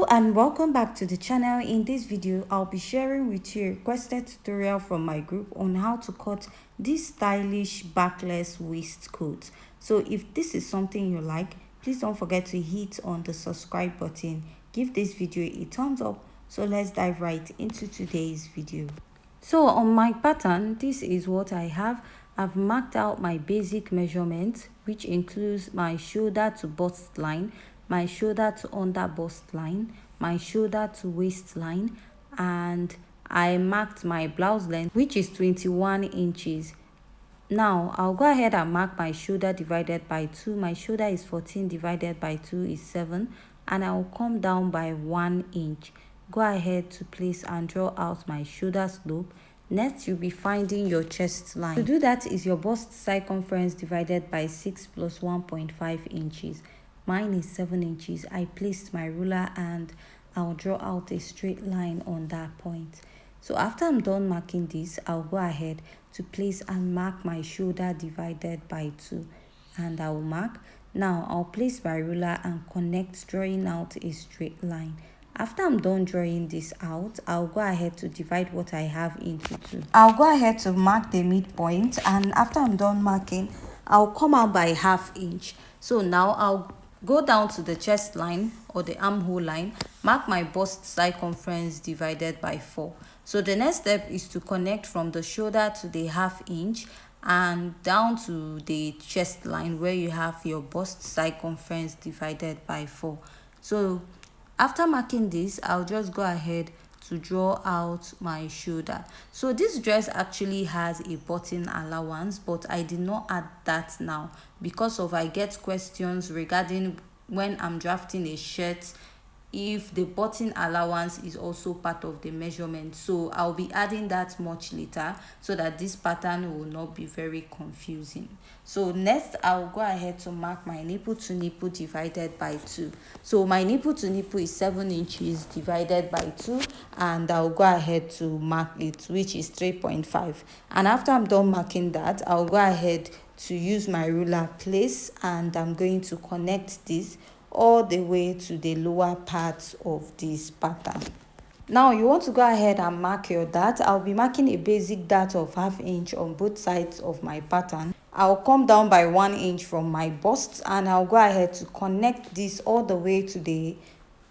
Hello and welcome back to the channel. In this video I'll be sharing with you a requested tutorial from my group on how to cut this stylish backless waistcoat. So if this is something you like, please don't forget to hit on the subscribe button, give this video a thumbs up. So let's dive right into today's video. So on my pattern, this is what I have. I've marked out my basic measurements, which includes my shoulder to bust line, my shoulder to under bust line, my shoulder to waistline, and I marked my blouse length, which is 21 inches. Now I'll go ahead and mark my shoulder divided by 2. My shoulder is 14 divided by 2 is 7, and I'll come down by 1 inch. Go ahead to place and draw out my shoulder slope. Next, you'll be finding your chest line. To do that is your bust circumference divided by 6 plus 1.5 inches. Mine is 7 inches. I placed my ruler and I'll draw out a straight line on that point. So after I'm done marking this, I'll go ahead to place and mark my shoulder divided by 2. And I'll mark. Now I'll place my ruler and connect, drawing out a straight line. After I'm done drawing this out, I'll go ahead to divide what I have into 2. I'll go ahead to mark the midpoint, and after I'm done marking, I'll come out by ½ inch. So now I'll go down to the chest line or the armhole line, mark my bust circumference divided by 4. So the next step is to connect from the shoulder to the ½ inch and down to the chest line where you have your bust circumference divided by 4. So after marking this, I'll just go ahead to draw out my shoulder. So this dress actually has a button allowance, but I did not add that now because of I get questions regarding when I'm drafting a shirt if the button allowance is also part of the measurement. So I'll be adding that much later so that this pattern will not be very confusing. So next, I'll go ahead to mark my nipple to nipple divided by 2. So my nipple to nipple is 7 inches divided by 2, and I'll go ahead to mark it, which is 3.5. And after I'm done marking that, I'll go ahead to use my ruler place, and I'm going to connect this all the way to the lower part of this pattern. Now you want to go ahead and mark your dart. I'll be marking a basic dart of ½ inch on both sides of my pattern. I'll come down by 1 inch from my bust, and I'll go ahead to connect this all the way to the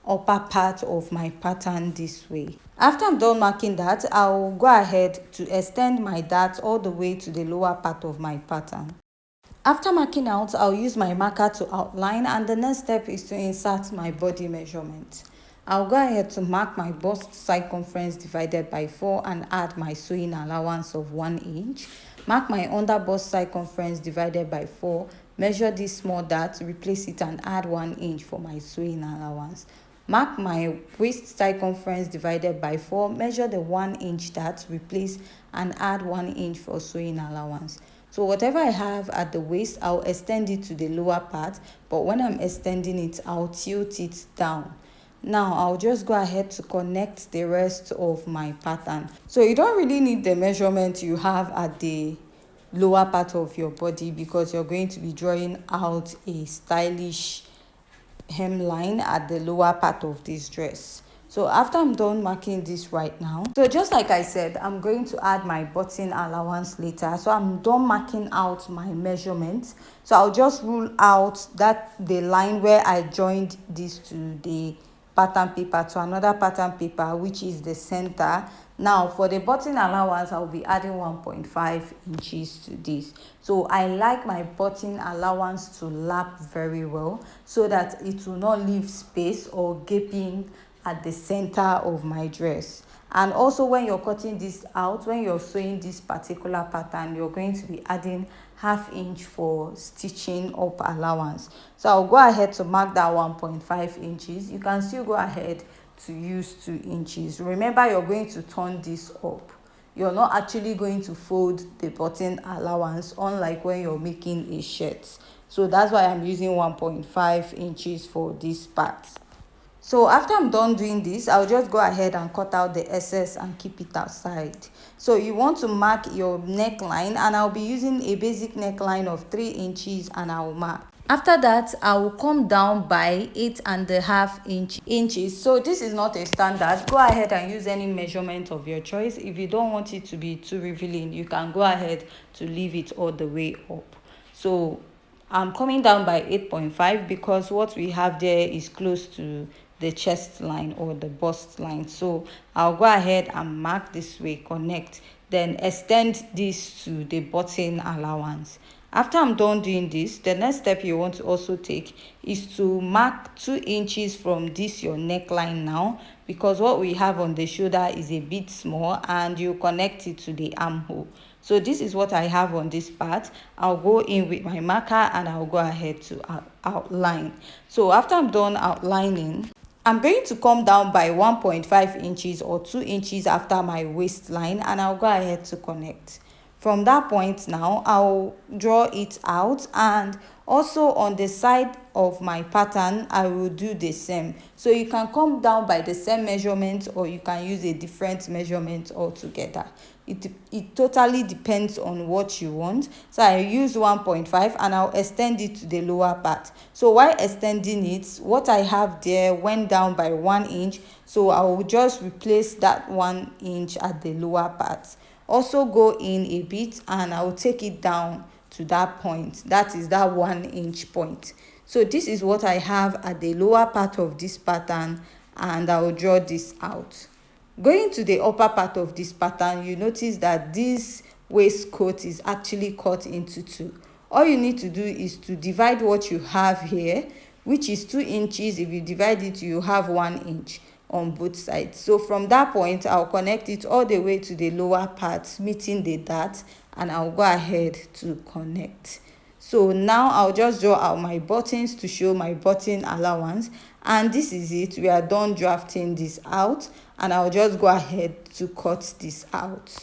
upper part of my pattern this way. After I'm done marking that, I'll go ahead to extend my dart all the way to the lower part of my pattern. After marking out, I'll use my marker to outline, and the next step is to insert my body measurement. I'll go ahead to mark my bust circumference divided by 4 and add my sewing allowance of 1 inch. Mark my under bust circumference divided by 4, measure this small dart, replace it and add 1 inch for my sewing allowance. Mark my waist circumference divided by 4, measure the 1 inch dart, replace and add 1 inch for sewing allowance. So whatever I have at the waist, I'll extend it to the lower part, but when I'm extending it, I'll tilt it down. Now I'll just go ahead to connect the rest of my pattern. So you don't really need the measurement you have at the lower part of your body because you're going to be drawing out a stylish hemline at the lower part of this dress. So after I'm done marking this right now, so just like I said, I'm going to add my button allowance later. So I'm done marking out my measurements. So I'll just rule out that the line where I joined this to the pattern paper to another pattern paper, which is the center. Now for the button allowance, I'll be adding 1.5 inches to this. So I like my button allowance to lap very well so that it will not leave space or gaping at the center of my dress. And also when you're cutting this out, when you're sewing this particular pattern, you're going to be adding ½ inch for stitching up allowance. So I'll go ahead to mark that 1.5 inches. You can still go ahead to use 2 inches. Remember, you're going to turn this up. You're not actually going to fold the button allowance, unlike when you're making a shirt. So that's why I'm using 1.5 inches for this part. So after I'm done doing this, I'll just go ahead and cut out the excess and keep it outside. So you want to mark your neckline, and I'll be using a basic neckline of 3 inches, and I'll mark. After that, I will come down by 8.5 inches. So this is not a standard. Go ahead and use any measurement of your choice. If you don't want it to be too revealing, you can go ahead to leave it all the way up. So I'm coming down by 8.5 because what we have there is close to the chest line or the bust line. So I'll go ahead and mark this way, connect, then extend this to the button allowance. After I'm done doing this, the next step you want to also take is to mark 2 inches from this your neckline now, because what we have on the shoulder is a bit small and you connect it to the armhole. So this is what I have on this part. I'll go in with my marker and I'll go ahead to outline. So after I'm done outlining, I'm going to come down by 1.5 inches or 2 inches after my waistline, and I'll go ahead to connect. From that point now, I'll draw it out, and also on the side of my pattern, I will do the same. So you can come down by the same measurement or you can use a different measurement altogether. It totally depends on what you want. So I use 1.5 and I'll extend it to the lower part. So while extending it, what I have there went down by 1 inch. So I will just replace that 1 inch at the lower part. Also go in a bit and I will take it down to that point. That is that 1 inch point. So this is what I have at the lower part of this pattern, and I will draw this out. Going to the upper part of this pattern, you notice that this waistcoat is actually cut into two. All you need to do is to divide what you have here, which is 2 inches. If you divide it, you have 1 inch on both sides. So from that point, I'll connect it all the way to the lower part, meeting the dart, and I'll go ahead to connect. So now I'll just draw out my buttons to show my button allowance, and this is it. We are done drafting this out, and I'll just go ahead to cut this out.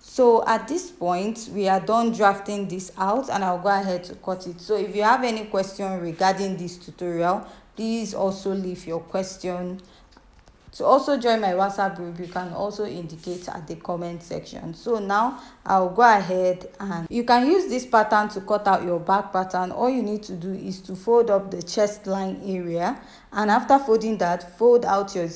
So at this point, we are done drafting this out, and I'll go ahead to cut it. So if you have any question regarding this tutorial, please also leave your question. To also join my WhatsApp group, you can also indicate at the comment section. So now I'll go ahead, and you can use this pattern to cut out your back pattern. All you need to do is to fold up the chest line area, and after folding that, fold out your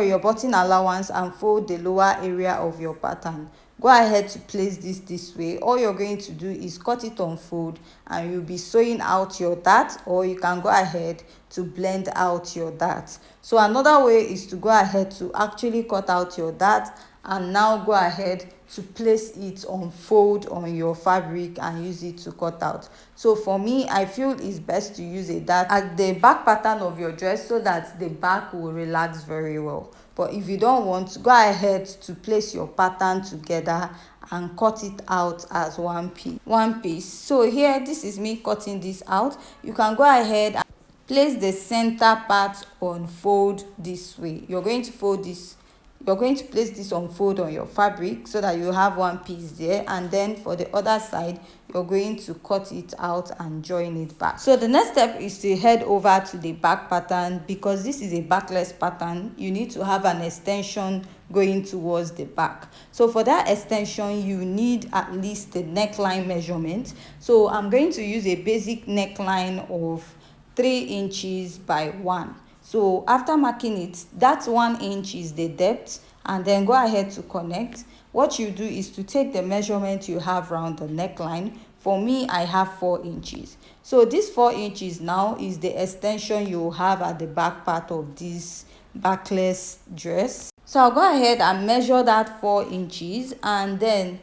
your button allowance, and fold the lower area of your pattern. Go ahead to place this way. All you're going to do is cut it on fold, and you'll be sewing out your dart, or you can go ahead to blend out your dart. So another way is to go ahead to actually cut out your dart and now go ahead to place it on fold on your fabric and use it to cut out. So for me, I feel it's best to use a dart at the back pattern of your dress so that the back will relax very well. But if you don't want, go ahead to place your pattern together and cut it out as one piece. So here, this is me cutting this out. You can go ahead and place the center part on fold this way. You're going to place this on fold on your fabric so that you have one piece there, and then for the other side you're going to cut it out and join it back. So the next step is to head over to the back pattern. Because this is a backless pattern, you need to have an extension going towards the back. So for that extension, you need at least the neckline measurement. So I'm going to use a basic neckline of 3 inches by 1. So after marking it, that 1 inch is the depth, and then go ahead to connect. What you do is to take the measurement you have around the neckline. For me, I have 4 inches. So this 4 inches now is the extension you have at the back part of this backless dress. So I'll go ahead and measure that 4 inches, and then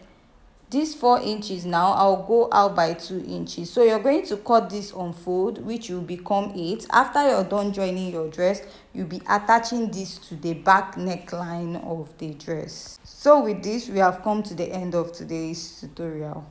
this 4 inches now, I'll go out by 2 inches. So you're going to cut this on fold, which will become 8. After you're done joining your dress, you'll be attaching this to the back neckline of the dress. So with this, we have come to the end of today's tutorial.